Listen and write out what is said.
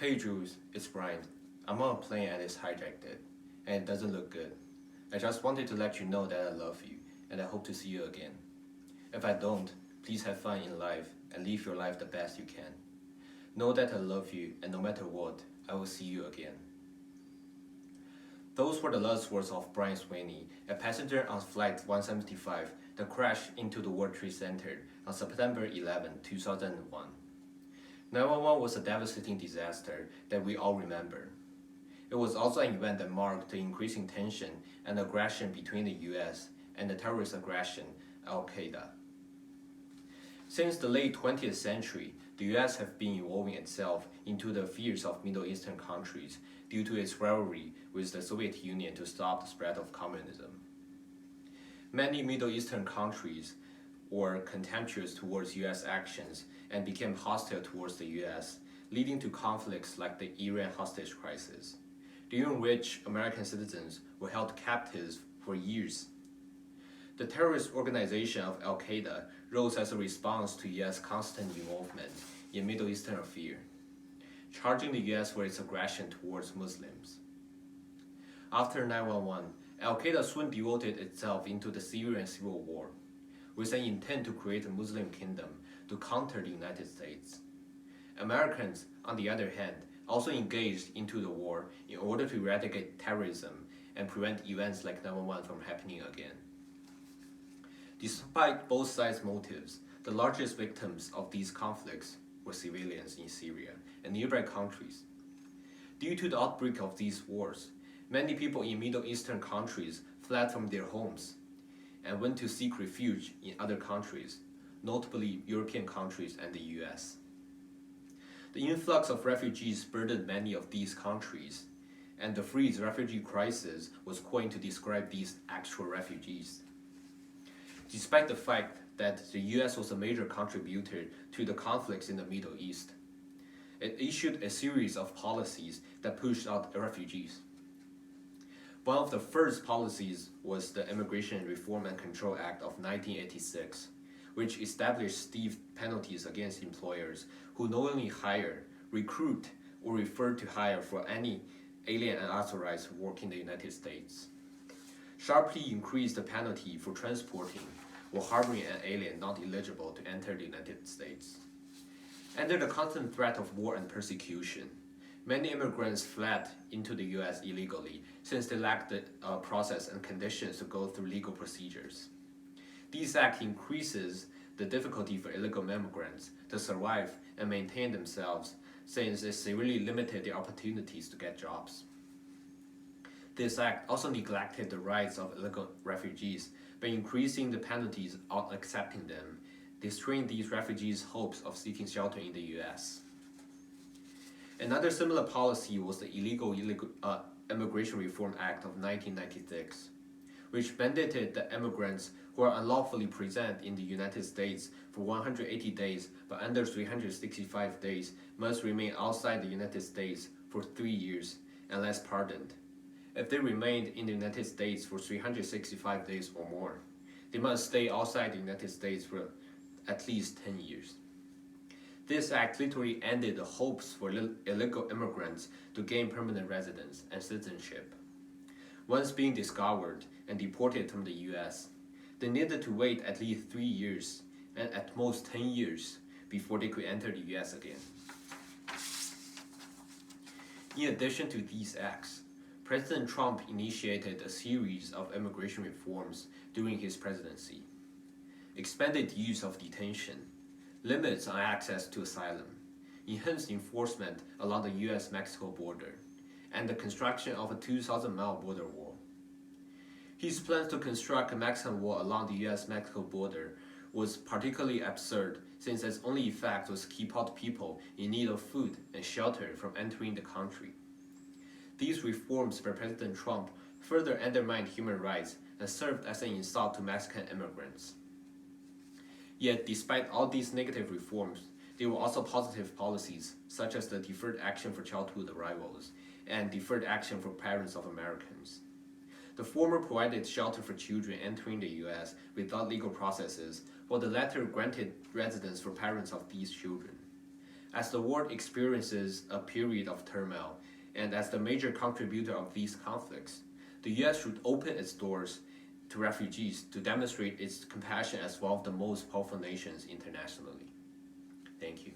Hey Jules, it's Brian. I'm on a plane and it's hijacked and it doesn't look good. I just wanted to let you know that I love you and I hope to see you again. If I don't, please have fun in life and live your life the best you can. Know that I love you and no matter what, I will see you again. Those were the last words of Brian Sweeney, a passenger on Flight 175 that crashed into the World Trade Center on September 11, 2001. 911 was a devastating disaster that we all remember. It was also an event that marked the increasing tension and aggression between the US and the terrorist aggression, Al-Qaeda. Since the late 20th century, the US has been evolving itself into the fears of Middle Eastern countries due to its rivalry with the Soviet Union to stop the spread of communism. Many Middle Eastern countries were contemptuous towards US actions and became hostile towards the US, leading to conflicts like the Iran hostage crisis, during which American citizens were held captives for years. The terrorist organization of Al-Qaeda rose as a response to US constant involvement in Middle Eastern affairs, charging the US for its aggression towards Muslims. After 9/11, Al-Qaeda soon devoted itself into the Syrian civil war, with an intent to create a Muslim kingdom to counter the United States. Americans, on the other hand, also engaged into the war in order to eradicate terrorism and prevent events like 9/11 from happening again. Despite both sides' motives, the largest victims of these conflicts were civilians in Syria and nearby countries. Due to the outbreak of these wars, many people in Middle Eastern countries fled from their homes and went to seek refuge in other countries, notably European countries and the US. The influx of refugees burdened many of these countries, and the phrase refugee crisis was coined to describe these actual refugees. Despite the fact that the US was a major contributor to the conflicts in the Middle East, it issued a series of policies that pushed out refugees. One of the first policies was the Immigration Reform and Control Act of 1986, which established stiff penalties against employers who knowingly hire, recruit, or refer to hire for any alien unauthorized work in the United States. Sharply increased the penalty for transporting or harboring an alien not eligible to enter the United States. Under the constant threat of war and persecution, many immigrants fled into the US illegally since they lacked the process and conditions to go through legal procedures. This act increases the difficulty for illegal immigrants to survive and maintain themselves since it severely limited their opportunities to get jobs. This act also neglected the rights of illegal refugees by increasing the penalties on accepting them, destroying these refugees' hopes of seeking shelter in the US. Another similar policy was the Illegal Immigration Reform Act of 1996, which mandated that immigrants who are unlawfully present in the United States for 180 days but under 365 days must remain outside the United States for 3 years unless pardoned. If they remained in the United States for 365 days or more, they must stay outside the United States for at least 10 years. This act literally ended the hopes for illegal immigrants to gain permanent residence and citizenship. Once being discovered and deported from the US, they needed to wait at least 3 years and at most 10 years before they could enter the US again. In addition to these acts, President Trump initiated a series of immigration reforms during his presidency. Expanded use of detention, limits on access to asylum, enhanced enforcement along the US-Mexico border, and the construction of a 2,000-mile border wall. His plans to construct a Mexican wall along the US-Mexico border was particularly absurd since its only effect was to keep out people in need of food and shelter from entering the country. These reforms by President Trump further undermined human rights and served as an insult to Mexican immigrants. Yet, despite all these negative reforms, there were also positive policies, such as the Deferred Action for Childhood Arrivals and Deferred Action for Parents of Americans. The former provided shelter for children entering the US without legal processes, while the latter granted residence for parents of these children. As the world experiences a period of turmoil, and as the major contributor of these conflicts, the US should open its doors to refugees to demonstrate its compassion as one of the most powerful nations internationally. Thank you.